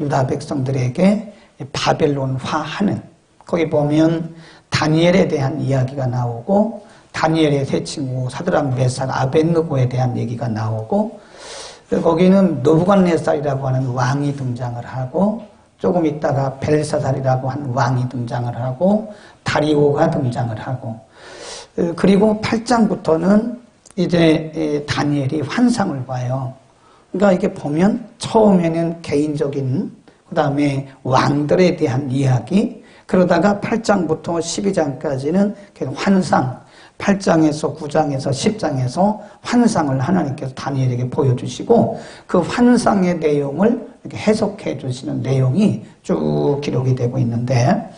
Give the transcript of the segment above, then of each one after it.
유다 백성들에게 바벨론화하는, 거기 보면 다니엘에 대한 이야기가 나오고 다니엘의 세 친구 사드락 메삭 아벳느고에 대한 얘기가 나오고, 거기는 느부갓네살이라고 하는 왕이 등장을 하고, 조금 있다가 벨사살이라고 하는 왕이 등장을 하고, 다리오가 등장을 하고, 그리고 8장부터는 이제 다니엘이 환상을 봐요. 그러니까 이게 보면 처음에는 개인적인, 그 다음에 왕들에 대한 이야기, 그러다가 8장부터 12장까지는 환상, 8장에서 9장에서 10장에서 환상을 하나님께서 다니엘에게 보여주시고 그 환상의 내용을 이렇게 해석해 주시는 내용이 쭉 기록이 되고 있는데,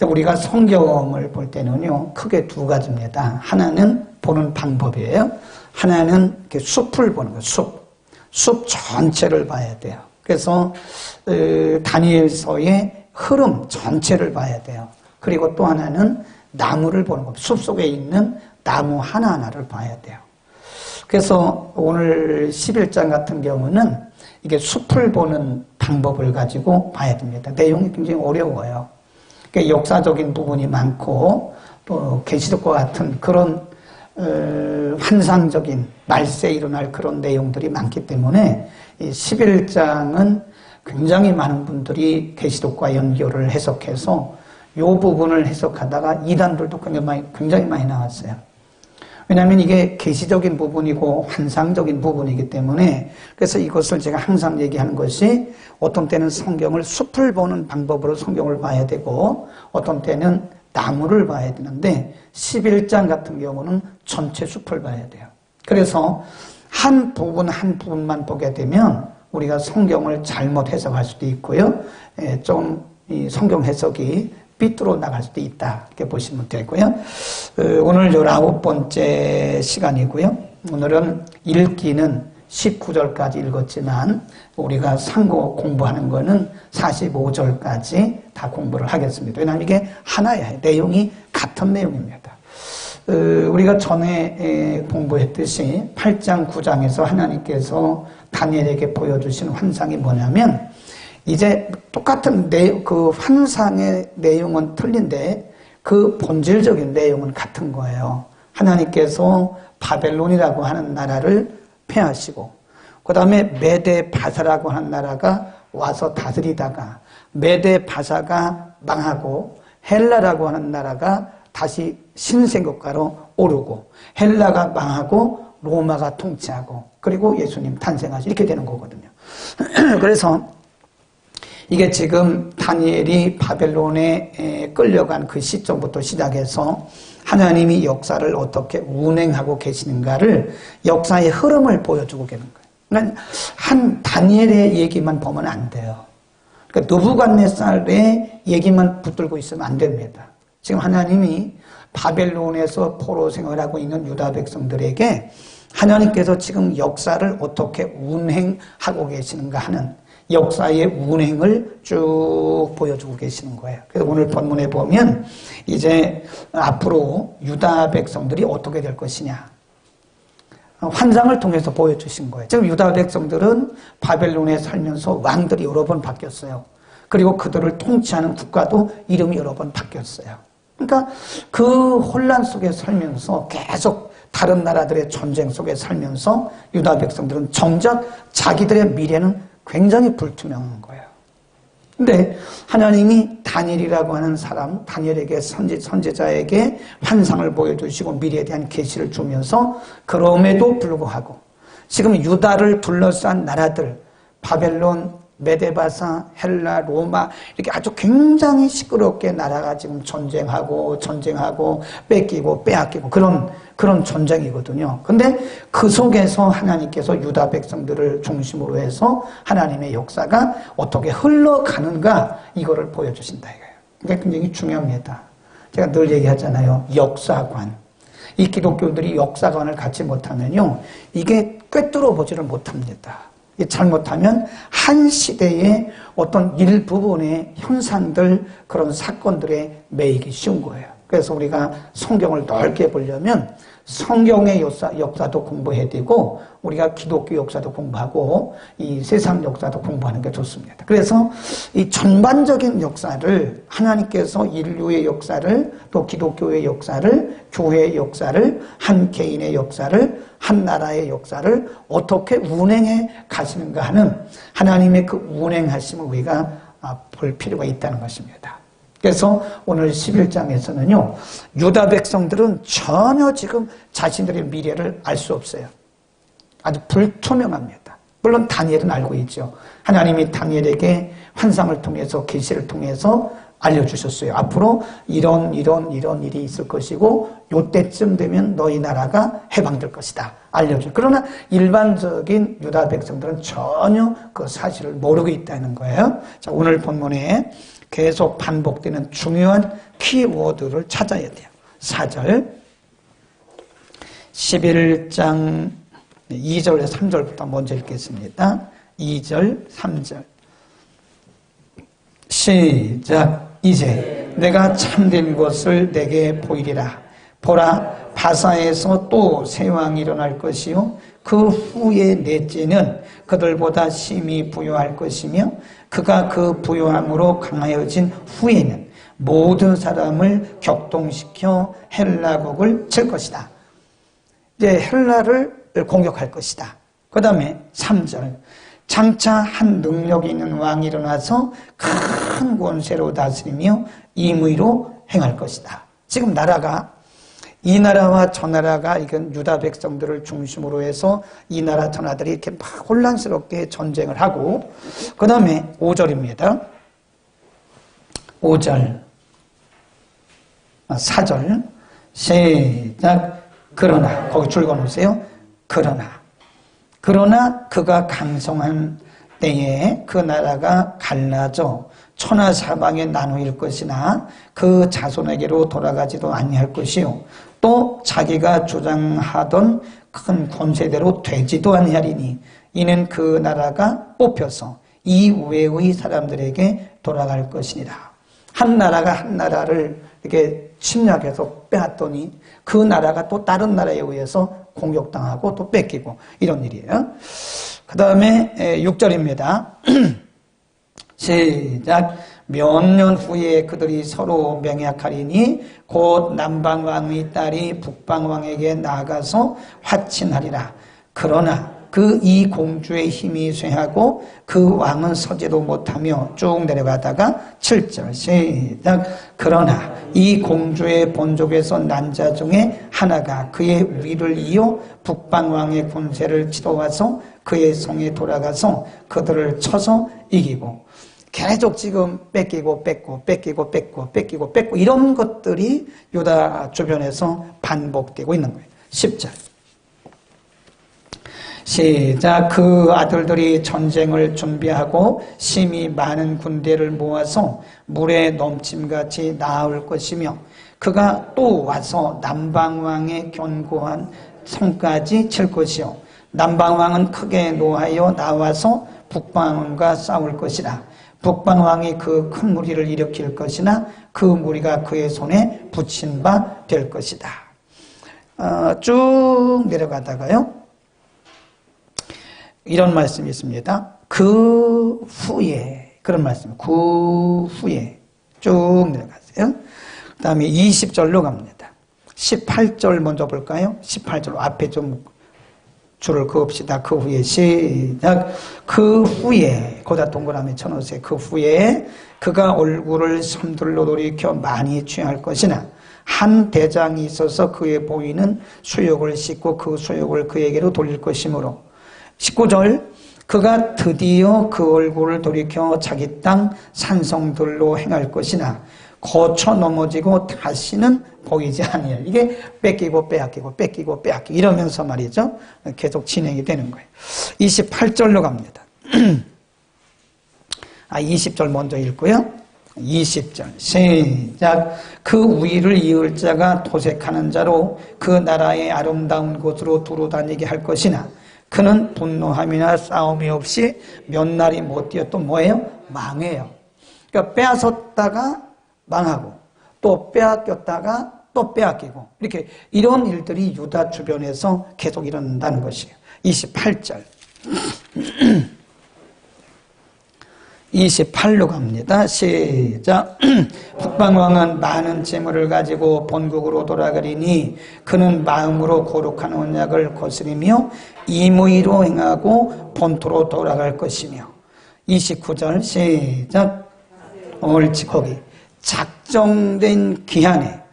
우리가 성경을 볼 때는요, 크게 두 가지입니다. 하나는 보는 방법이에요. 하나는 이렇게 숲을 보는 거예요. 숲 전체를 봐야 돼요. 그래서 다니엘서의 흐름 전체를 봐야 돼요. 그리고 또 하나는 나무를 보는 겁니다. 숲 속에 있는 나무 하나하나를 봐야 돼요. 그래서 오늘 11장 같은 경우는 이게 숲을 보는 방법을 가지고 봐야 됩니다. 내용이 굉장히 어려워요. 그러니까 역사적인 부분이 많고 또 계시록과 같은 그런 환상적인 말세에 일어날 그런 내용들이 많기 때문에 이 11장은 굉장히 많은 분들이 계시록과 연결을 해석해서 이 부분을 해석하다가 이단들도 굉장히 많이 나왔어요. 왜냐하면 이게 계시적인 부분이고 환상적인 부분이기 때문에, 그래서 이것을 제가 항상 얘기하는 것이 어떤 때는 성경을 숲을 보는 방법으로 성경을 봐야 되고 어떤 때는 나무를 봐야 되는데 11장 같은 경우는 전체 숲을 봐야 돼요. 그래서 한 부분만 보게 되면 우리가 성경을 잘못 해석할 수도 있고요. 좀 이 성경 해석이 삐뚤어 나갈 수도 있다, 이렇게 보시면 되고요. 오늘 19번째 시간이고요. 오늘은 읽기는 19절까지 읽었지만 우리가 상고 공부하는 거는 45절까지 다 공부를 하겠습니다. 왜냐하면 이게 하나야. 내용이 같은 내용입니다. 우리가 전에 공부했듯이 8장 9장에서 하나님께서 다니엘에게 보여주신 환상이 뭐냐면, 이제 똑같은 그 환상의 내용은 틀린데 그 본질적인 내용은 같은 거예요. 하나님께서 바벨론이라고 하는 나라를 폐하시고 그 다음에 메데 바사라고 하는 나라가 와서 다스리다가 메데 바사가 망하고 헬라라고 하는 나라가 다시 신생국가로 오르고 헬라가 망하고 로마가 통치하고 그리고 예수님 탄생하시, 이렇게 되는 거거든요. 그래서 이게 지금 다니엘이 바벨론에 끌려간 그 시점부터 시작해서 하나님이 역사를 어떻게 운행하고 계시는가를, 역사의 흐름을 보여주고 계는 거예요. 그러니까 한 다니엘의 얘기만 보면 안 돼요. 그러니까 느부갓네살의 얘기만 붙들고 있으면 안 됩니다. 지금 하나님이 바벨론에서 포로 생활하고 있는 유다 백성들에게 하나님께서 지금 역사를 어떻게 운행하고 계시는가 하는 역사의 운행을 쭉 보여주고 계시는 거예요. 그래서 오늘 본문에 보면 이제 앞으로 유다 백성들이 어떻게 될 것이냐, 환상을 통해서 보여주신 거예요. 지금 유다 백성들은 바벨론에 살면서 왕들이 여러 번 바뀌었어요. 그리고 그들을 통치하는 국가도 이름이 여러 번 바뀌었어요. 그러니까 그 혼란 속에 살면서 계속 다른 나라들의 전쟁 속에 살면서 유다 백성들은 정작 자기들의 미래는 굉장히 불투명한 거예요. 근데 하나님이 다니엘이라고 하는 사람, 다니엘에게 선지자에게 환상을 보여주시고 미래에 대한 계시를 주면서, 그럼에도 불구하고 지금 유다를 둘러싼 나라들, 바벨론, 메데바사, 헬라, 로마, 이렇게 아주 굉장히 시끄럽게 나라가 지금 전쟁하고 뺏기고 빼앗기고 그런 전쟁이거든요. 근데 그 속에서 하나님께서 유다 백성들을 중심으로 해서 하나님의 역사가 어떻게 흘러가는가, 이거를 보여주신다 이거예요. 그게 굉장히 중요합니다. 제가 늘 얘기하잖아요. 역사관. 이 기독교들이 역사관을 갖지 못하면요, 이게 꿰뚫어 보지를 못합니다. 잘못하면 한 시대의 어떤 일부분의 현상들, 그런 사건들에 매이기 쉬운 거예요. 그래서 우리가 성경을 넓게 보려면 성경의 역사도 공부해야 되고 우리가 기독교 역사도 공부하고 이 세상 역사도 공부하는 게 좋습니다. 그래서 이 전반적인 역사를 하나님께서 인류의 역사를 또 기독교의 역사를 교회의 역사를 한 개인의 역사를 한 나라의 역사를 어떻게 운행해 가시는가 하는 하나님의 그 운행하심을 우리가 볼 필요가 있다는 것입니다. 그래서 오늘 11장에서는요, 유다 백성들은 전혀 지금 자신들의 미래를 알 수 없어요. 아주 불투명합니다. 물론 다니엘은 알고 있죠. 하나님이 다니엘에게 환상을 통해서 계시를 통해서 알려주셨어요. 앞으로 이런 일이 있을 것이고 요때쯤 되면 너희 나라가 해방될 것이다. 알려줘. 그러나 일반적인 유다 백성들은 전혀 그 사실을 모르고 있다는 거예요. 자, 오늘 본문에 계속 반복되는 중요한 키워드를 찾아야 돼요. 4절 11장 2절에서 3절부터 먼저 읽겠습니다. 2절 3절 시작. 이제 내가 참된 것을 내게 보이리라. 보라, 바사에서 또 새 왕이 일어날 것이요 그 후에 넷째는 그들보다 심히 부요할 것이며 그가 그 부요함으로 강하여진 후에는 모든 사람을 격동시켜 헬라국을 칠 것이다. 이제 헬라를 공격할 것이다. 그 다음에 3절 장차 한 능력이 있는 왕이 일어나서 큰 권세로 다스리며 임의로 행할 것이다. 지금 나라가 이 나라와 저 나라가 이건 유다 백성들을 중심으로 해서 이 나라 저 나라들이 이렇게 막 혼란스럽게 전쟁을 하고 그 다음에 5절입니다. 5절 4절 시작. 그러나 거기 줄 그어놓으세요. 그러나 그가 강성한 때에 그 나라가 갈라져 천하사방에 나누일 것이나 그 자손에게로 돌아가지도 아니할 것이요 또 자기가 주장하던 큰 권세대로 되지도 아니하리니 이는 그 나라가 뽑혀서 이외의 사람들에게 돌아갈 것이니라. 한 나라가 한 나라를 이렇게 침략해서 빼앗더니 그 나라가 또 다른 나라에 의해서 공격당하고 또 뺏기고 이런 일이에요. 그 다음에 6절입니다. 시작. 몇 년 후에 그들이 서로 맹약하리니 곧 남방왕의 딸이 북방왕에게 나아가서 화친하리라. 그러나 그 이 공주의 힘이 쇠하고 그 왕은 서지도 못하며 쭉 내려가다가 7절 시작. 그러나 이 공주의 본족에서 난 자 중에 하나가 그의 위를 이어 북방왕의 군세를 치러와서 그의 성에 돌아가서 그들을 쳐서 이기고 계속 지금 뺏기고 이런 것들이 유다 주변에서 반복되고 있는 거예요. 10절 시작. 그 아들들이 전쟁을 준비하고 심히 많은 군대를 모아서 물에 넘침같이 나올 것이며 그가 또 와서 남방왕의 견고한 성까지 칠 것이요 남방왕은 크게 노하여 나와서 북방왕과 싸울 것이라. 북방왕이 그 큰 무리를 일으킬 것이나 그 무리가 그의 손에 붙인 바 될 것이다. 쭉 내려가다가요 이런 말씀이 있습니다. 그 후에 그런 말씀. 그 후에 쭉 내려가세요. 그 다음에 20절로 갑니다. 18절 먼저 볼까요? 18절 앞에 좀 줄을 그읍시다. 그 후에 시작. 그 후에 거기다 동그라미 쳐놓으세요. 그 후에 그가 얼굴을 섬들로 돌이켜 많이 취할 것이나 한 대장이 있어서 그의 보이는 수욕을 씻고 그 수욕을 그에게로 돌릴 것이므로 19절 그가 드디어 그 얼굴을 돌이켜 자기 땅 산성들로 행할 것이나 거쳐 넘어지고 다시는 보이지 아니하리라. 이게 뺏기고 이러면서 말이죠. 계속 진행이 되는 거예요. 28절로 갑니다. 20절 먼저 읽고요. 20절 시작. 그 위를 이을 자가 도색하는 자로 그 나라의 아름다운 곳으로 두루 다니게 할 것이나 그는 분노함이나 싸움이 없이 몇 날이 못 뛰어 또 뭐예요? 망해요. 그러니까 빼앗았다가 망하고 또 빼앗겼다가 또 빼앗기고 이렇게 이런 일들이 유다 주변에서 계속 일어난다는 것이에요. 28절 28로 갑니다. 시작. 북방왕은 많은 재물을 가지고 본국으로 돌아가리니 그는 마음으로 거룩한 언약을 거스리며 임의로 행하고 본토로 돌아갈 것이며 29절 시작. 옳지 거기 작정된 기한에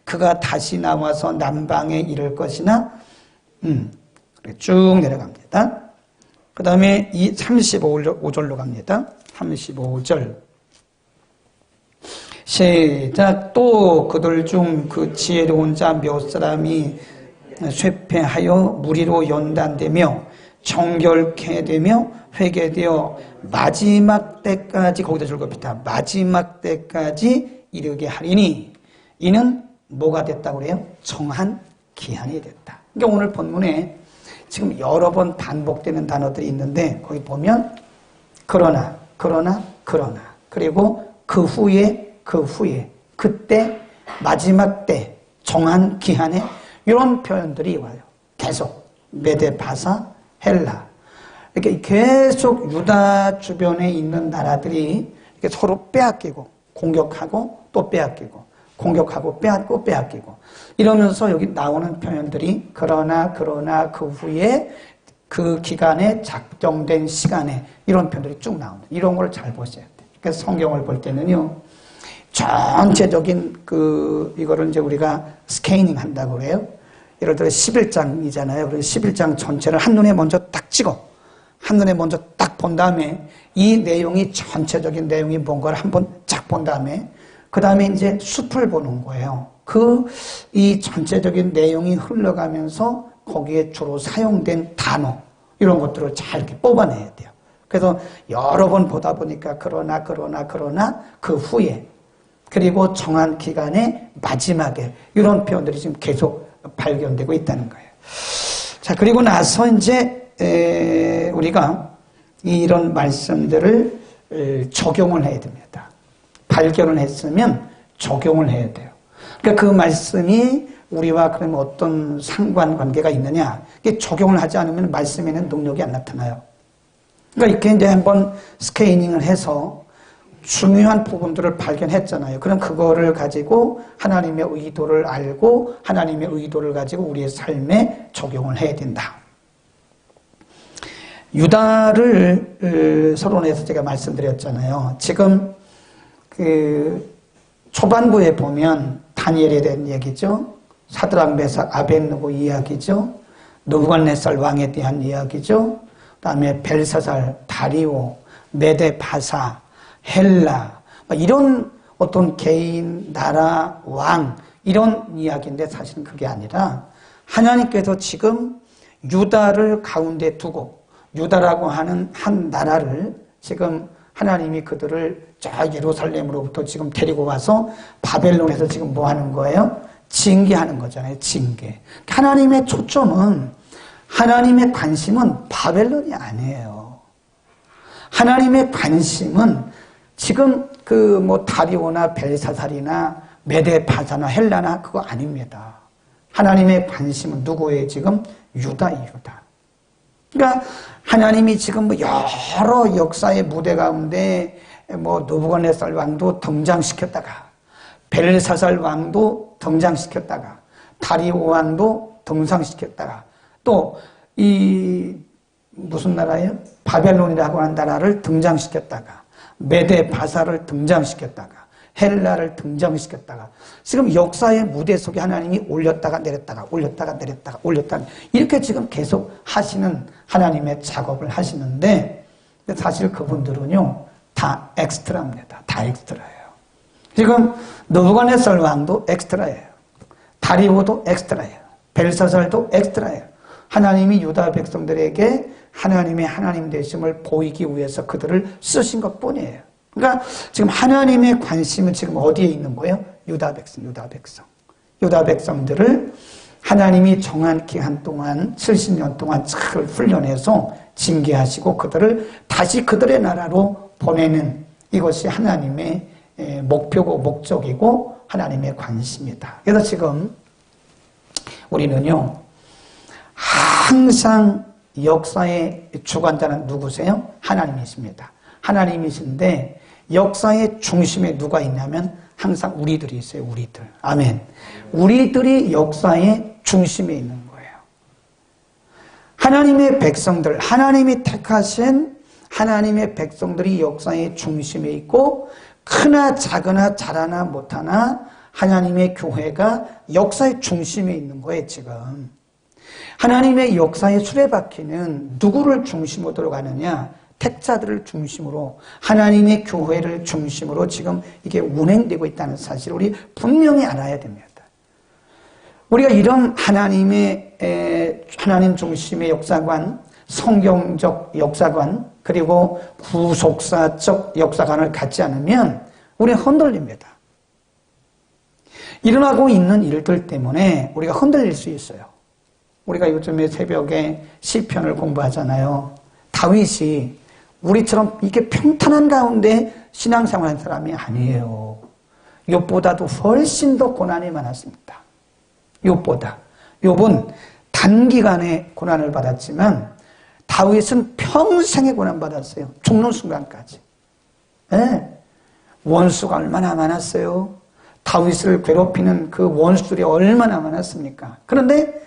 그가 다시 나와서 남방에 이를 것이나 쭉 내려갑니다. 그 다음에 이 35절로 갑니다. 35절 시작. 또 그들 중 그 지혜로운 자 몇 사람이 쇠폐하여 무리로 연단되며 정결케 되며 회개되어 마지막 때까지 거기다 줄겁니다. 마지막 때까지 이르게 하리니 이는 뭐가 됐다고 그래요? 정한 기한이 됐다. 그러니까 오늘 본문에 지금 여러 번 반복되는 단어들이 있는데 거기 보면 그러나 그리고 그 후에 그때 마지막 때 정한 기한에 이런 표현들이 와요. 계속 메데 바사 헬라 이렇게 계속 유다 주변에 있는 나라들이 이렇게 서로 빼앗기고 공격하고 또 빼앗기고 공격하고 빼앗기고 이러면서 여기 나오는 표현들이 그러나 그 후에 그 기간에 작정된 시간에 이런 표현들이 쭉 나옵니다. 이런 걸 잘 보셔야 돼요. 그래서 성경을 볼 때는요. 전체적인 이거를 이제 우리가 스캐닝 한다고 그래요. 예를 들어 11장이잖아요. 그래서 11장 전체를 한눈에 먼저 딱 찍어. 한눈에 먼저 딱 본 다음에 이 내용이 전체적인 내용이 뭔가를 한번 쫙 본 다음에 그 다음에 이제 숲을 보는 거예요. 이 전체적인 내용이 흘러가면서 거기에 주로 사용된 단어, 이런 것들을 잘 이렇게 뽑아내야 돼요. 그래서 여러 번 보다 보니까 그러나 그 후에 그리고 정한 기간의 마지막에 이런 표현들이 지금 계속 발견되고 있다는 거예요. 자, 그리고 나서 이제 우리가 이런 말씀들을 적용을 해야 됩니다. 발견을 했으면 적용을 해야 돼요. 그러니까 그 말씀이 우리와 그러면 어떤 상관관계가 있느냐? 이게 적용을 하지 않으면 말씀에는 능력이 안 나타나요. 그러니까 이렇게 이제 한번 스캐닝을 해서 중요한 부분들을 발견했잖아요. 그럼 그거를 가지고 하나님의 의도를 알고 하나님의 의도를 가지고 우리의 삶에 적용을 해야 된다. 유다를 서론에서 제가 말씀드렸잖아요. 지금 초반부에 보면 다니엘에 대한 얘기죠. 사드락 메삭 아벳느고 이야기죠. 느부갓네살 왕에 대한 이야기죠. 그다음에 벨사살, 다리오, 메데 바사, 헬라 이런 어떤 개인, 나라, 왕 이런 이야기인데 사실은 그게 아니라 하나님께서 지금 유다를 가운데 두고 유다라고 하는 한 나라를 지금 하나님이 그들을 저 예루살렘으로부터 지금 데리고 와서 바벨론에서 지금 뭐 하는 거예요? 징계하는 거잖아요. 징계. 하나님의 초점은 하나님의 관심은 바벨론이 아니에요. 하나님의 관심은 지금 다리오나 벨사살이나 메데 바사나 헬라나 그거 아닙니다. 하나님의 관심은 누구예요? 지금 유다. 그러니까 하나님이 지금 여러 역사의 무대 가운데 느부갓네살 왕도 등장시켰다가 벨사살 왕도 등장시켰다가 다리오 왕도 등장시켰다가 또 무슨 나라예요? 바벨론이라고 하는 나라를 등장시켰다가 메데 바사를 등장시켰다가 헬라를 등장시켰다가 지금 역사의 무대 속에 하나님이 올렸다가 내렸다가 이렇게 지금 계속 하시는 하나님의 작업을 하시는데 사실 그분들은요 다 엑스트라입니다. 다 엑스트라예요. 지금 느부갓네살 왕도 엑스트라예요. 다리오도 엑스트라예요. 벨사살도 엑스트라예요. 하나님이 유다 백성들에게 하나님의 하나님 되심을 보이기 위해서 그들을 쓰신 것뿐이에요. 그러니까 지금 하나님의 관심은 지금 어디에 있는 거예요? 유다 백성들을 하나님이 정한 기간 동안 70년 동안 잘 훈련해서 징계하시고 그들을 다시 그들의 나라로 보내는 이것이 하나님의 목표고 목적이고 하나님의 관심이다. 그래서 지금 우리는요, 항상 역사의 주관자는 누구세요? 하나님이십니다. 하나님이신데 역사의 중심에 누가 있냐면 항상 우리들이 있어요. 우리들. 아멘. 우리들이 역사의 중심에 있는 거예요. 하나님의 백성들, 하나님이 택하신 하나님의 백성들이 역사의 중심에 있고, 크나 작으나 잘하나 못하나 하나님의 교회가 역사의 중심에 있는 거예요. 지금 하나님의 역사의 수레바퀴는 누구를 중심으로 들어가느냐? 택자들을 중심으로, 하나님의 교회를 중심으로 지금 이게 운행되고 있다는 사실을 우리 분명히 알아야 됩니다. 우리가 이런 하나님 중심의 역사관, 성경적 역사관, 그리고 구속사적 역사관을 갖지 않으면 우리는 흔들립니다. 일어나고 있는 일들 때문에 우리가 흔들릴 수 있어요. 우리가 요즘에 새벽에 시편을 공부하잖아요. 다윗이 우리처럼 이게 평탄한 가운데 신앙생활한 사람이 아니에요. 욥보다도 훨씬 더 고난이 많았습니다. 욥은 단기간에 고난을 받았지만 다윗은 평생에 고난받았어요. 죽는 순간까지. 네. 원수가 얼마나 많았어요. 다윗을 괴롭히는 그 원수들이 얼마나 많았습니까? 그런데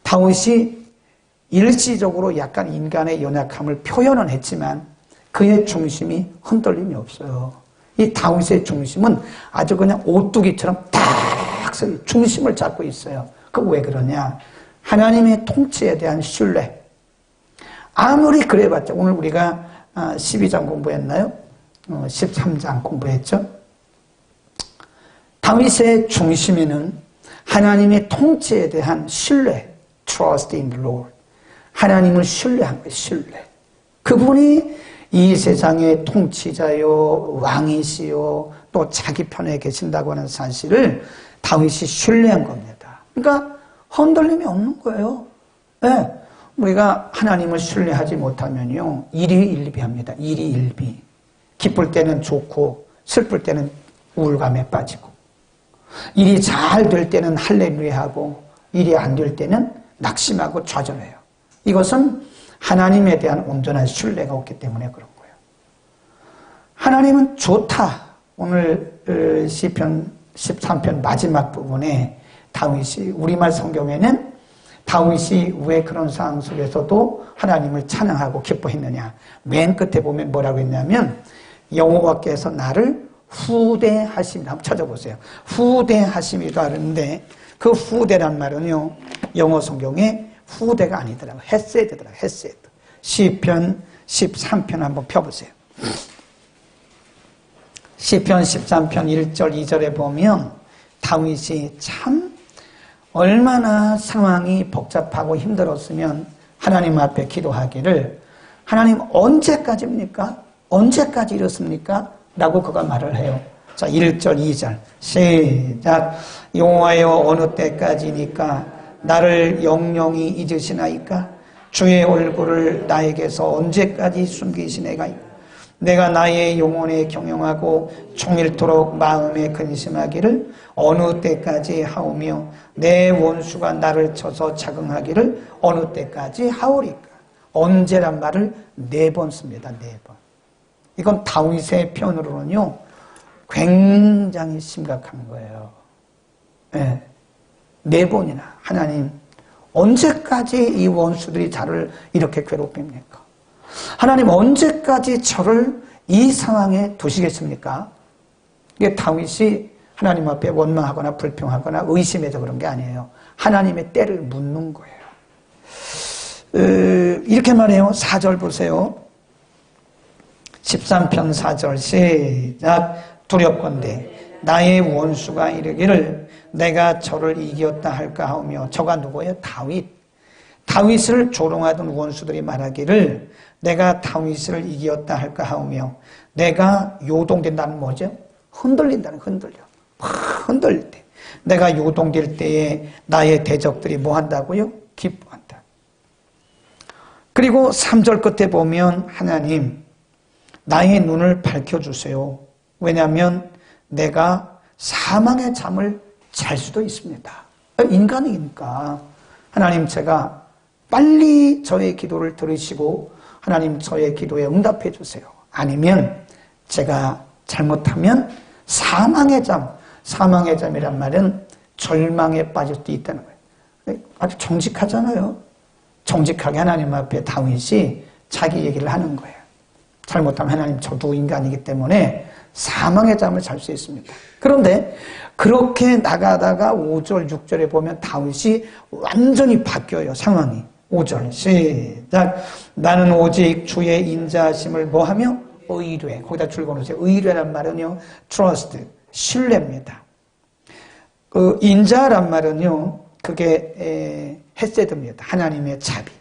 다윗이 일시적으로 약간 인간의 연약함을 표현은 했지만 그의 중심이 흔들림이 없어요. 이 다윗의 중심은 아주 그냥 오뚜기처럼 딱 중심을 잡고 있어요. 그 왜 그러냐? 하나님의 통치에 대한 신뢰. 아무리 그래봤자, 오늘 우리가 12장 공부했나요? 13장 공부했죠? 다윗의 중심에는 하나님의 통치에 대한 신뢰, trust in the Lord. 하나님을 신뢰한 거예요, 신뢰. 그분이 이 세상의 통치자요, 왕이시요, 또 자기 편에 계신다고 하는 사실을 다윗이 신뢰한 겁니다. 그러니까 흔들림이 없는 거예요. 네. 우리가 하나님을 신뢰하지 못하면요, 일희일비합니다. 일희일비. 기쁠 때는 좋고 슬플 때는 우울감에 빠지고, 일이 잘 될 때는 할렐루야하고 일이 안 될 때는 낙심하고 좌절해요. 이것은 하나님에 대한 온전한 신뢰가 없기 때문에 그런 거예요. 하나님은 좋다. 오늘 시편 13편 마지막 부분에 다윗이, 우리말 성경에는 다윗이 왜 그런 상황 속에서도 하나님을 찬양하고 기뻐했느냐. 맨 끝에 보면 뭐라고 했냐면 여호와께서 나를 후대하심이다. 한번 찾아보세요. 후대하심이다 하는데 그 후대란 말은요, 영어 성경에 후대가 아니더라고요. 헤세드더라고요. 헤세드. 시편 13편 한번 펴보세요. 시편 13편 1절 2절에 보면 다윗이 참 얼마나 상황이 복잡하고 힘들었으면 하나님 앞에 기도하기를, 하나님 언제까지입니까? 언제까지 이렇습니까? 라고 그가 말을 해요. 자, 1절 2절 시작. 여호와여 어느 때까지니까 나를 영영히 잊으시나이까? 주의 얼굴을 나에게서 언제까지 숨기시네가? 내가 나의 영혼에 경영하고 종일토록 마음에 근심하기를 어느 때까지 하오며 내 원수가 나를 쳐서 자긍하기를 어느 때까지 하오리까? 언제란 말을 4번 씁니다. 4번. 이건 다윗의 편으로는요, 굉장히 심각한 거예요. 네. 4번이나 하나님 언제까지 이 원수들이 저를 이렇게 괴롭힙니까? 하나님 언제까지 저를 이 상황에 두시겠습니까? 이게 다윗이 하나님 앞에 원망하거나 불평하거나 의심해서 그런 게 아니에요. 하나님의 때를 묻는 거예요. 이렇게 말해요. 4절 보세요. 13편 4절 시작. 두렵건대 나의 원수가 이르기를 내가 저를 이겼다 할까 하오며. 저가 누구예요? 다윗. 다윗을 조롱하던 원수들이 말하기를 내가 다윗을 이겼다 할까 하오며. 내가 요동된다는 뭐죠? 흔들린다는, 흔들려. 흔들릴 때. 내가 요동될 때에 나의 대적들이 뭐 한다고요? 기뻐한다. 그리고 3절 끝에 보면 하나님 나의 눈을 밝혀주세요. 왜냐하면 내가 사망의 잠을 잘 수도 있습니다. 인간이니까 하나님 제가 빨리 저의 기도를 들으시고 하나님 저의 기도에 응답해 주세요. 아니면 제가 잘못하면 사망의 잠이란 말은 절망에 빠질 수도 있다는 거예요. 아주 정직하잖아요. 정직하게 하나님 앞에 다윗이 자기 얘기를 하는 거예요. 잘못하면 하나님 저도 인간이기 때문에 사망의 잠을 잘 수 있습니다. 그런데 그렇게 나가다가 5절, 6절에 보면 다윗이 완전히 바뀌어요. 상황이. 5절 시작. 나는 오직 주의 인자하심을 뭐하며? 의뢰. 거기다 줄거놓으세요. 의뢰란 말은요, trust, 신뢰입니다. 그 인자란 말은요, 그게 헤세드입니다. 하나님의 자비.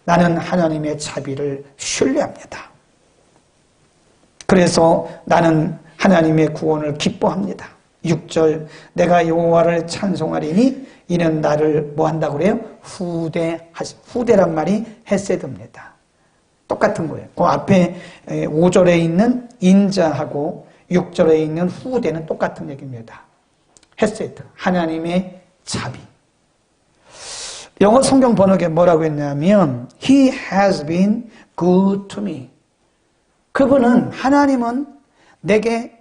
나는 하나님의 자비를 신뢰합니다. 그래서 나는 하나님의 구원을 기뻐합니다. 6절 내가 여호와를 찬송하리니 이는 나를 뭐 한다고 그래요? 후대란 말이 헤세드입니다. 똑같은 거예요. 그 앞에 5절에 있는 인자하고 6절에 있는 후대는 똑같은 얘기입니다. 헤세드, 하나님의 자비. 영어 성경 번역에 뭐라고 했냐면 He has been good to me. 그분은, 하나님은 내게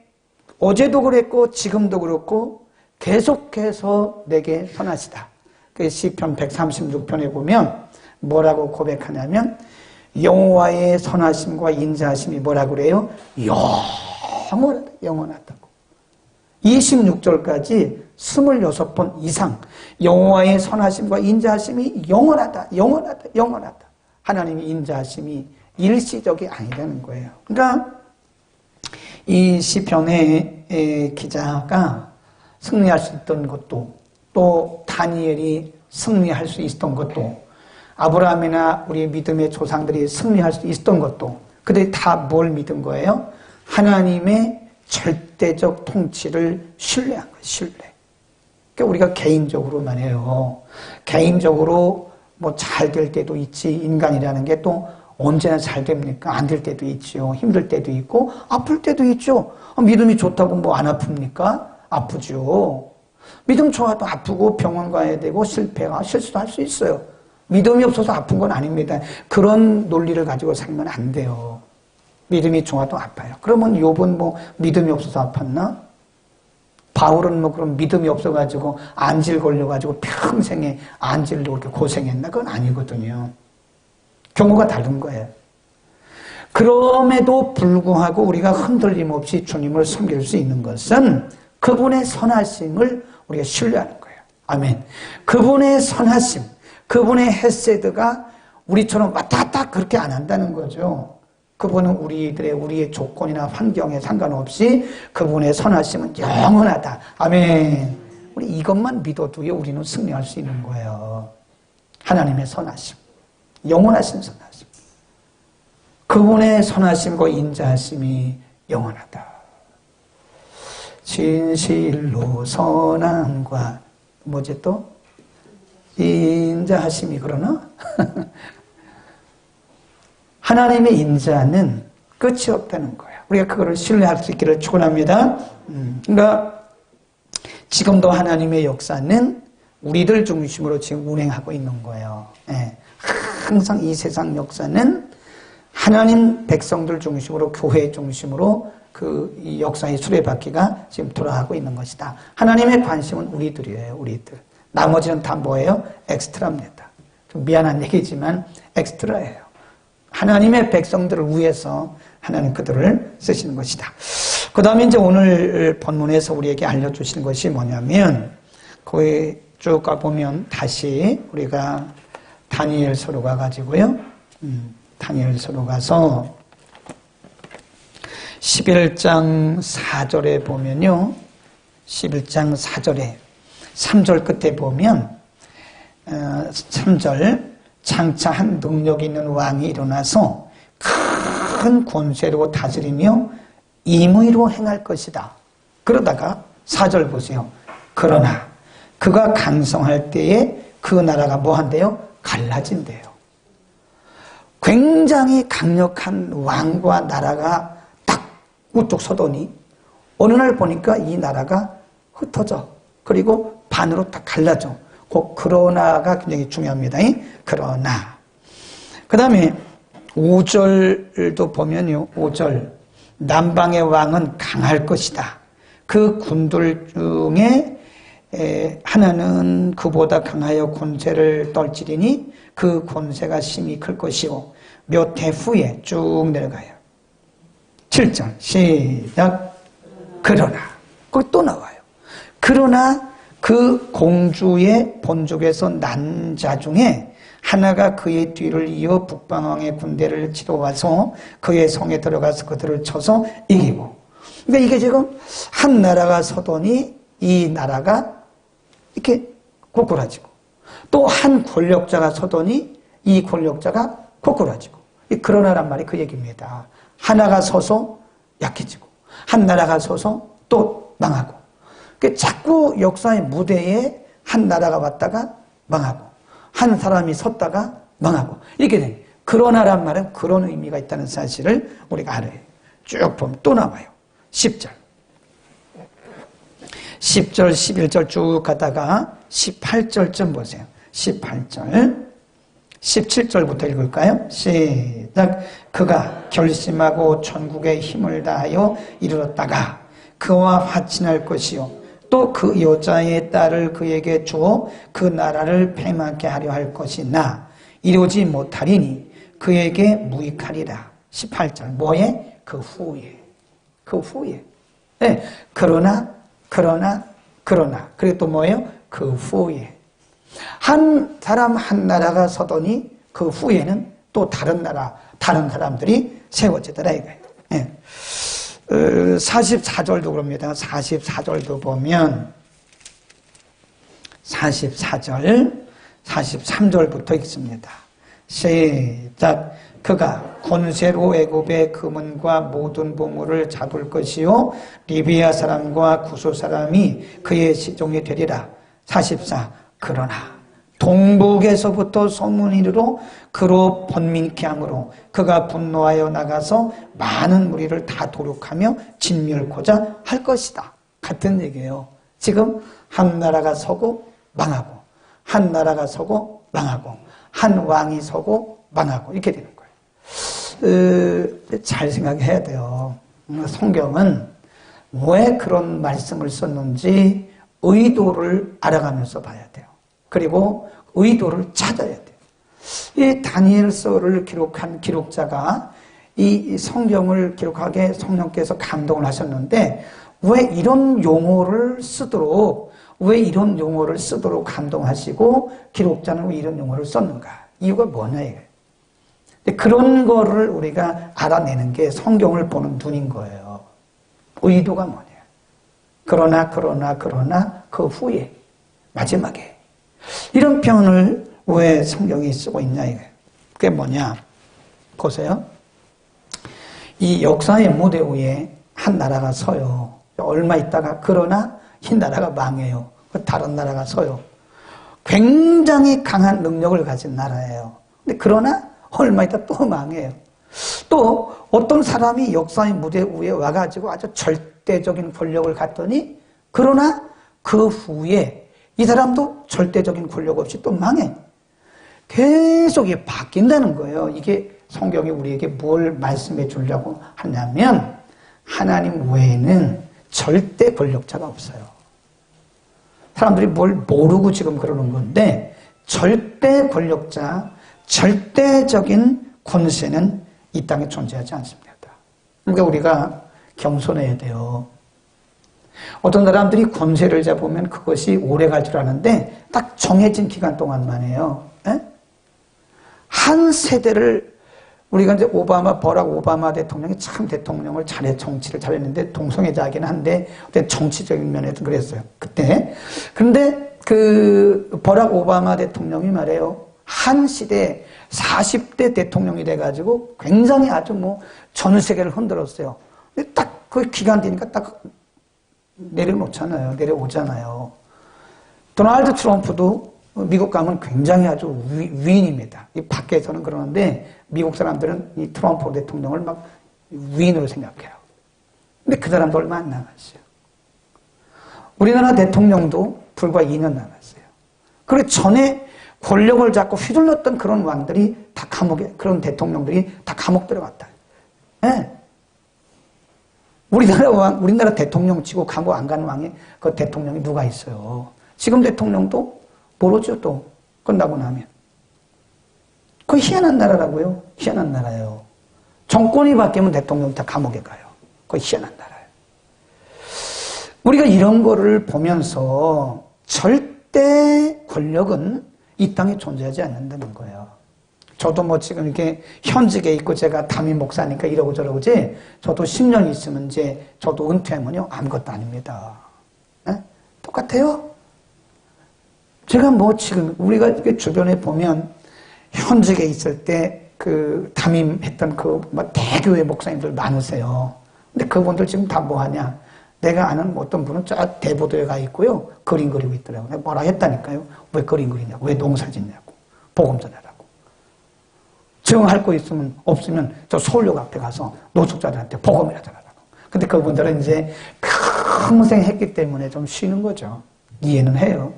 어제도 그랬고 지금도 그렇고 계속해서 내게 선하시다. 그 시편 136편에 보면 뭐라고 고백하냐면 여호와의 선하심과 인자하심이 뭐라고 그래요? 영원하다고. 26절까지 26번 이상 여호와의 선하심과 인자하심이 영원하다. 하나님의 인자하심이 일시적이 아니라는 거예요. 그러니까 이 시편의 기자가 승리할 수 있던 것도, 또 다니엘이 승리할 수 있었던 것도, 아브라함이나 우리 믿음의 조상들이 승리할 수 있었던 것도, 그들이 다 뭘 믿은 거예요? 하나님의 절대적 통치를 신뢰한 거예요. 신뢰. 그러니까 우리가 개인적으로만 해요. 개인적으로 뭐 잘 될 때도 있지. 인간이라는 게 또 언제나 잘 됩니까? 안 될 때도 있죠. 힘들 때도 있고 아플 때도 있죠. 믿음이 좋다고 뭐 안 아픕니까? 아프죠. 믿음 좋아도 아프고 병원 가야 되고 실수도 할 수 있어요. 믿음이 없어서 아픈 건 아닙니다. 그런 논리를 가지고 살면 안 돼요. 믿음이 좋아도 아파요. 그러면 욥은 뭐 믿음이 없어서 아팠나? 바울은 뭐 그럼 믿음이 없어가지고 안질 걸려가지고 평생에 안질로 그렇게 고생했나? 그건 아니거든요. 경우가 다른 거예요. 그럼에도 불구하고 우리가 흔들림 없이 주님을 섬길 수 있는 것은 그분의 선하심을 우리가 신뢰하는 거예요. 아멘. 그분의 선하심, 그분의 헤세드가 우리처럼 왔다 갔다 그렇게 안 한다는 거죠. 그분은 우리의 조건이나 환경에 상관없이 그분의 선하심은 영원하다. 아멘. 우리 이것만 믿어도요, 우리는 승리할 수 있는 거예요. 하나님의 선하심. 영원하신 선하심. 그분의 선하심과 인자하심이 영원하다. 진실로 선함과 뭐지 또? 인자하심이 그러나? 하나님의 인자는 끝이 없다는 거예요. 우리가 그거를 신뢰할 수 있기를 축원합니다. 그러니까 지금도 하나님의 역사는 우리들 중심으로 지금 운행하고 있는 거예요. 예. 항상 이 세상 역사는 하나님 백성들 중심으로, 교회 중심으로 이 역사의 수레바퀴가 지금 돌아가고 있는 것이다. 하나님의 관심은 우리들이에요. 우리들. 나머지는 다 뭐예요? 엑스트라입니다. 좀 미안한 얘기지만 엑스트라예요. 하나님의 백성들을 위해서 하나님 그들을 쓰시는 것이다. 그 다음에 이제 오늘 본문에서 우리에게 알려주시는 것이 뭐냐면, 거기 쭉 가보면 다시 우리가 다니엘서로 가가지고요. 다니엘서로 가서 11장 4절에 보면요. 11장 4절에 3절 끝에 보면 3절 장차 한 능력 있는 왕이 일어나서 큰 권세로 다스리며 임의로 행할 것이다. 그러다가 4절 보세요. 그러나 그가 강성할 때에 그 나라가 뭐 한대요? 갈라진대요. 굉장히 강력한 왕과 나라가 딱 우뚝 서더니 어느 날 보니까 이 나라가 흩어져. 그리고 반으로 딱 갈라져. 그 그러나가 굉장히 중요합니다. 그러나. 그 다음에 5절도 보면요. 5절. 남방의 왕은 강할 것이다. 그 군들 중에 하나는 그보다 강하여 권세를 떨치리니 그 권세가 심히 클 것이요. 몇 해 후에 쭉 내려가요. 7절 시작. 그러나 거기 또 나와요. 그러나 그 공주의 본족에서 난 자 중에 하나가 그의 뒤를 이어 북방왕의 군대를 치러 와서 그의 성에 들어가서 그들을 쳐서 이기고. 그러니까 이게 지금 한 나라가 서더니 이 나라가 이렇게 고꾸라지고, 또 한 권력자가 서더니 이 권력자가 고꾸라지고. 그러나란 말이 그 얘기입니다. 하나가 서서 약해지고 한 나라가 서서 또 망하고. 자꾸 역사의 무대에 한 나라가 왔다가 망하고 한 사람이 섰다가 망하고 이렇게 된. 그러나란 말은 그런 의미가 있다는 사실을 우리가 알아요. 쭉 보면 또 나와요. 10절 11절 쭉 가다가 18절쯤 보세요. 18절 17절부터 읽을까요? 시작. 그가 결심하고 전국에 힘을 다하여 이르렀다가 그와 화친할 것이요 또 그 여자의 딸을 그에게 주어 그 나라를 패망케 하려 할 것이나 이루지 못하리니 그에게 무익하리라. 18절 뭐에? 그 후에. 네. 그러나 그리고 또 뭐예요? 그 후에 한 사람 한 나라가 서더니 그 후에는 또 다른 나라 다른 사람들이 세워지더라 이거예요. 네. 44절도 그럽니다. 44절도 보면 44절 43절부터 읽습니다. 시작. 그가 권세로 애굽의 금은과 모든 보물을 잡을 것이요 리비아 사람과 구소 사람이 그의 시종이 되리라. 44. 그러나 동북에서부터 소문이 이르러 그로 번민케 하므로 그가 분노하여 나가서 많은 무리를 다 도륙하며 진멸코자 할 것이다. 같은 얘기예요. 지금 한 나라가 서고 망하고 한 나라가 서고 망하고 한 왕이 서고 망하고 이렇게 되는 거예요. 잘 생각해야 돼요. 성경은 왜 그런 말씀을 썼는지 의도를 알아가면서 봐야 돼요. 그리고 의도를 찾아야 돼요. 이 다니엘서를 기록한 기록자가 이 성경을 기록하게 성령께서 감동을 하셨는데 왜 이런 용어를 쓰도록 감동하시고 기록자는 왜 이런 용어를 썼는가? 이유가 뭐냐 이거예요. 그런 거를 우리가 알아내는 게 성경을 보는 눈인 거예요. 의도가 뭐냐? 그러나 그 후에 마지막에 이런 표현을 왜 성경이 쓰고 있냐 이거예요. 그게 뭐냐? 보세요. 이 역사의 무대 위에 한 나라가 서요. 얼마 있다가 그러나 이 나라가 망해요. 다른 나라가 서요. 굉장히 강한 능력을 가진 나라예요. 근데 그러나 얼마 있다 또 망해요. 또 어떤 사람이 역사의 무대 위에 와가지고 아주 절대적인 권력을 갖더니 그러나 그 후에 이 사람도 절대적인 권력 없이 또 망해. 계속 이게 바뀐다는 거예요. 이게 성경이 우리에게 뭘 말씀해 주려고 하냐면 하나님 외에는 절대 권력자가 없어요. 사람들이 뭘 모르고 지금 그러는 건데 절대 권력자, 절대적인 권세는 이 땅에 존재하지 않습니다. 그러니까 우리가 겸손해야 돼요. 어떤 사람들이 권세를 잡으면 그것이 오래 갈 줄 아는데 딱 정해진 기간 동안만 해요. 에? 한 세대를 우리가 이제 버락 오바마 대통령이 참 대통령을 정치를 잘했는데 동성애자이긴 한데 정치적인 면에서 그랬어요. 그때. 그런데 그 버락 오바마 대통령이 말해요. 한 시대 40대 대통령이 돼가지고 굉장히 아주 전 세계를 흔들었어요. 근데 딱 그 기간 되니까 딱 내려오잖아요. 도널드 트럼프도 미국 가면 굉장히 아주 위인입니다. 이 밖에서는 그러는데 미국 사람들은 이 트럼프 대통령을 막 위인으로 생각해요. 근데 그 사람도 얼마 안 나갔어요. 우리나라 대통령도 불과 2년 나갔어요. 그리고 전에 권력을 잡고 휘둘렀던 그런 왕들이 다 감옥에, 그런 대통령들이 다 감옥 들어갔다. 네. 우리나라 대통령 치고 감옥 안 가는 왕이 그 대통령이 누가 있어요. 지금 대통령도 모르죠, 또. 끝나고 나면. 그 희한한 나라라고요. 희한한 나라예요. 정권이 바뀌면 대통령이 다 감옥에 가요. 그 희한한 나라예요. 우리가 이런 거를 보면서 절대 권력은 이 땅에 존재하지 않는다는 거예요. 저도 뭐 지금 이렇게 현직에 있고 제가 담임 목사니까 이러고 저러고지, 저도 10년 있으면 이제 저도 은퇴하면요 아무것도 아닙니다. 네? 똑같아요. 제가 뭐 지금 우리가 이렇게 주변에 보면 현직에 있을 때 그 담임했던 그 대교회 목사님들 많으세요. 근데 그분들 지금 다 뭐 하냐? 내가 아는 어떤 분은 저 대보도에 가 있고요. 그림 그리고 있더라고요. 내가 뭐라 했다니까요. 왜 그림 그리냐고. 왜 농사 짓냐고. 복음 전하라고. 정할 거 있으면 없으면 저 서울역 앞에 가서 노숙자들한테 복음이라 전하라고. 근데 그분들은 이제 평생 했기 때문에 좀 쉬는 거죠. 이해는 해요.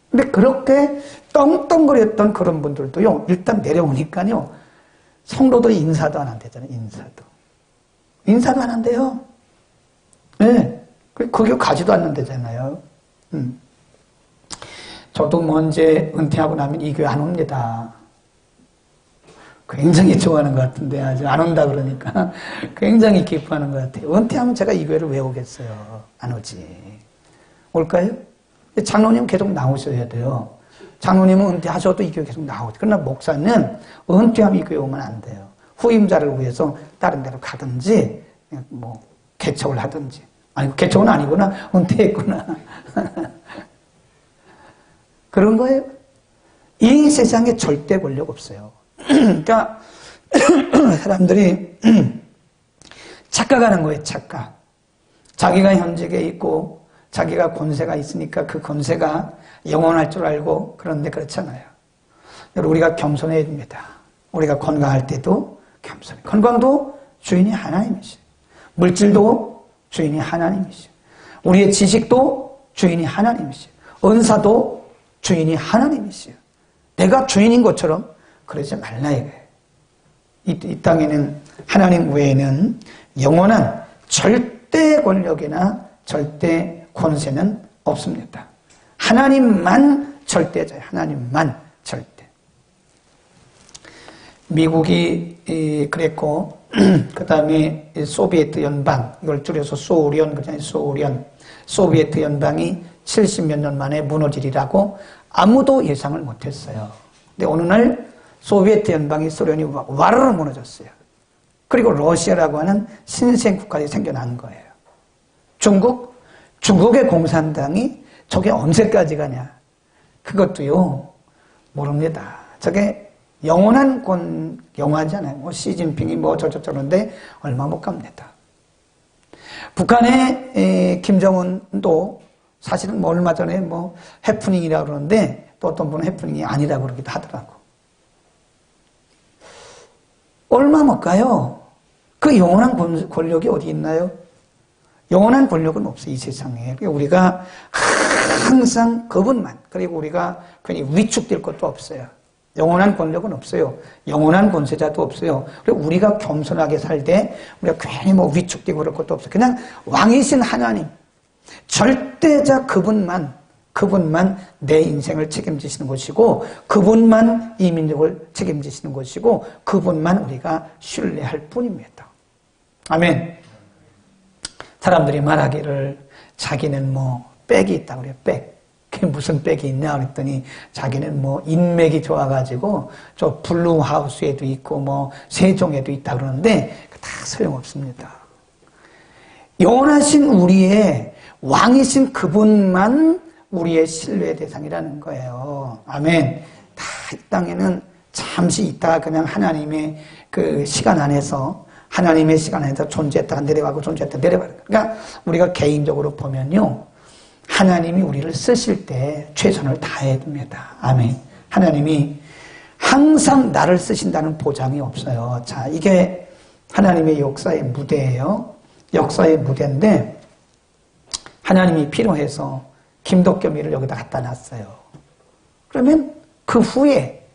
근데 그렇게 떵떵거렸던 그런 분들도요, 일단 내려오니까요, 성도들이 인사도 안 한대잖아요, 인사도 안 한대요. 네. 거기 가지도 않는다잖아요. 저도 뭐 이제 은퇴하고 나면 이 교회 안 옵니다. 굉장히 좋아하는 것 같은데, 아직 안 온다 그러니까 굉장히 기뻐하는 것 같아요. 은퇴하면 제가 이 교회를 왜 오겠어요? 안 오지. 올까요? 장로님 계속 나오셔야 돼요. 장로님은 은퇴하셔도 이 교회 계속 나오죠. 그러나 목사는 은퇴하면 이 교회 오면 안 돼요. 후임자를 위해서 다른 데로 가든지, 뭐, 개척을 하든지. 아니, 개척은 아니구나. 은퇴했구나. 그런 거예요. 이 세상에 절대 권력 없어요. 그러니까, 사람들이 착각하는 거예요, 착각. 자기가 현직에 있고, 자기가 권세가 있으니까 그 권세가 영원할 줄 알고, 그런데 그렇잖아요. 여러분, 우리가 겸손해야 됩니다. 우리가 건강할 때도 겸손해. 건강도 주인이 하나님이시죠. 물질도 주인이 하나님이시죠. 우리의 지식도 주인이 하나님이시죠. 은사도 주인이 하나님이시죠. 내가 주인인 것처럼 그러지 말라 이거예요. 이 땅에는 하나님 외에는 영원한 절대 권력이나 절대 권세는 없습니다. 하나님만 절대자예요. 하나님만 절대. 미국이 그랬고, 그 다음에 소비에트 연방, 이걸 줄여서 소련, 그잖아요. 소련. 소비에트 연방이 70몇 년 만에 무너지리라고 아무도 예상을 못했어요. 근데 어느 날 소비에트 연방이, 소련이 와르르 무너졌어요. 그리고 러시아라고 하는 신생 국가가 생겨난 거예요. 중국의 공산당이 저게 언제까지 가냐. 그것도요, 모릅니다. 저게 영원하잖아요. 뭐, 시진핑이 뭐 저런데 얼마 못 갑니다. 북한의 김정은도 사실은 뭐 얼마 전에 뭐 해프닝이라고 그러는데 또 어떤 분은 해프닝이 아니라고 그러기도 하더라고. 얼마 못 가요. 그 영원한 권력이 어디 있나요? 영원한 권력은 없어요, 이 세상에. 우리가 항상 그분만, 그리고 우리가 괜히 위축될 것도 없어요. 영원한 권력은 없어요. 영원한 권세자도 없어요. 그리고 우리가 겸손하게 살 때 우리가 괜히 뭐 위축되고 그럴 것도 없어요. 그냥 왕이신 하나님, 절대자 그분만 내 인생을 책임지시는 것이고, 그분만 이 민족을 책임지시는 것이고, 그분만 우리가 신뢰할 뿐입니다. 아멘. 사람들이 말하기를 자기는 뭐 빽이 있다고 그래요. 빽. 그게 무슨 빽이 있냐 그랬더니 자기는 뭐 인맥이 좋아가지고 저 블루하우스에도 있고 뭐 세종에도 있다 그러는데 다 소용없습니다. 영원하신 우리의 왕이신 그분만 우리의 신뢰의 대상이라는 거예요. 아멘. 다 이 땅에는 잠시 있다가 그냥 하나님의 그 시간 안에서, 하나님의 시간 안에서 존재했다가 내려가고 존재했다가 내려가는 거예요. 그러니까 우리가 개인적으로 보면요, 하나님이 우리를 쓰실 때 최선을 다해야 됩니다. 아멘. 하나님이 항상 나를 쓰신다는 보장이 없어요. 자, 이게 하나님의 역사의 무대예요. 역사의 무대인데 하나님이 필요해서 김덕겸이를 여기다 갖다 놨어요. 그러면 그 후에,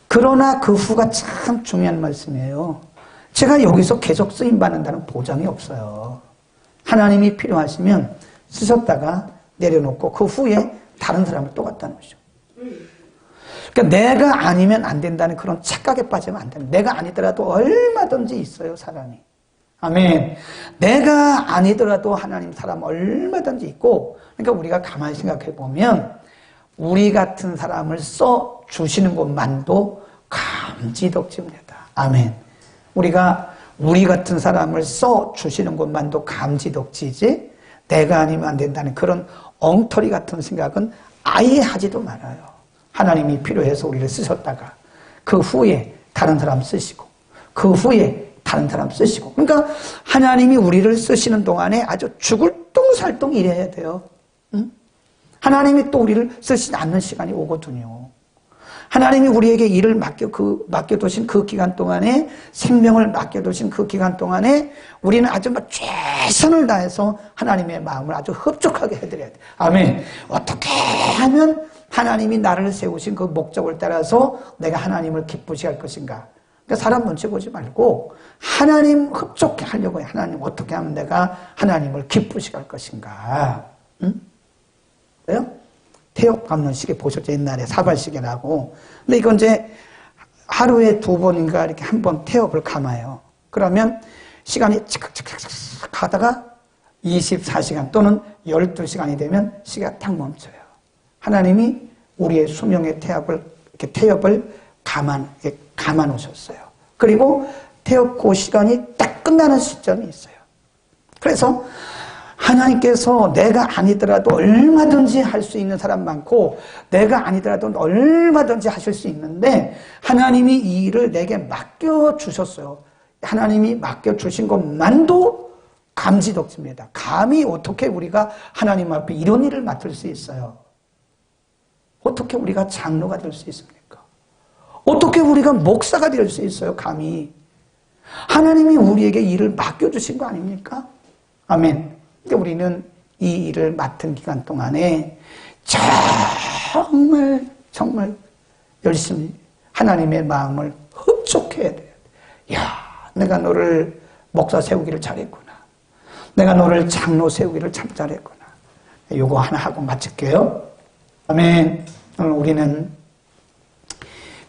그러나 그 후가 참 중요한 말씀이에요. 제가 여기서 계속 쓰임받는다는 보장이 없어요. 하나님이 필요하시면 쓰셨다가 내려놓고 그 후에 다른 사람을 또 갖다 놓으셔. 그러니까 내가 아니면 안 된다는 그런 착각에 빠지면 안 됩니다. 내가 아니더라도 얼마든지 있어요, 사람이. 아멘. 내가 아니더라도 하나님 사람 얼마든지 있고, 그러니까 우리가 가만히 생각해 보면 우리 같은 사람을 써 주시는 것만도 감지덕지입니다. 아멘. 우리가 우리 같은 사람을 써 주시는 것만도 감지덕지지, 내가 아니면 안 된다는 그런 엉터리 같은 생각은 아예 하지도 말아요. 하나님이 필요해서 우리를 쓰셨다가 그 후에 다른 사람 쓰시고 그 후에 다른 사람 쓰시고, 그러니까 하나님이 우리를 쓰시는 동안에 아주 죽을 똥살똥 일해야 돼요. 응? 하나님이 또 우리를 쓰시지 않는 시간이 오거든요. 하나님이 우리에게 일을 맡겨두신 그 기간 동안에, 생명을 맡겨두신 그 기간 동안에 우리는 아주 최선을 다해서 하나님의 마음을 아주 흡족하게 해드려야 돼. 아멘. 어떻게 하면 하나님이 나를 세우신 그 목적을 따라서 내가 하나님을 기쁘시게 할 것인가. 그러니까 사람 눈치 보지 말고 하나님 흡족해 하려고 해. 하나님 어떻게 하면 내가 하나님을 기쁘시게 할 것인가. 응? 그래요? 태엽 감는 시계 보셨죠? 옛날에 사발시계라고. 근데 이건 이제 하루에 2번인가 이렇게 한 번 태엽을 감아요. 그러면 시간이 치각치각 가다가 24시간 또는 12시간이 되면 시계가 딱 멈춰요. 하나님이 우리의 수명의 태엽을 감아 놓으셨어요. 그리고 태엽 그 시간이 딱 끝나는 시점이 있어요. 그래서 하나님께서 내가 아니더라도 얼마든지 할 수 있는 사람 많고, 내가 아니더라도 얼마든지 하실 수 있는데 하나님이 이 일을 내게 맡겨주셨어요. 하나님이 맡겨주신 것만도 감지덕지입니다. 감히 어떻게 우리가 하나님 앞에 이런 일을 맡을 수 있어요? 어떻게 우리가 장로가 될 수 있습니까? 어떻게 우리가 목사가 될 수 있어요? 감히. 하나님이 우리에게 일을 맡겨주신 거 아닙니까? 아멘. 그러니까 우리는 이 일을 맡은 기간 동안에 정말 열심히 하나님의 마음을 흡족해야 돼요. 야, 내가 너를 목사 세우기를 잘했구나. 내가 너를 장로 세우기를 참 잘했구나. 요거 하나 하고 마칠게요. 아멘. 오늘 우리는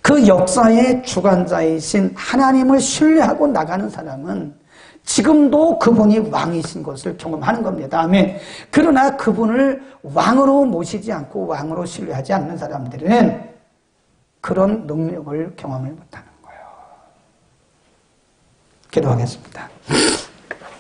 그 역사의 주관자이신 하나님을 신뢰하고 나가는 사람은 지금도 그분이 왕이신 것을 경험하는 겁니다. 아멘. 그러나 그분을 왕으로 모시지 않고 왕으로 신뢰하지 않는 사람들은 그런 능력을 경험을 못하는 거예요. 기도하겠습니다.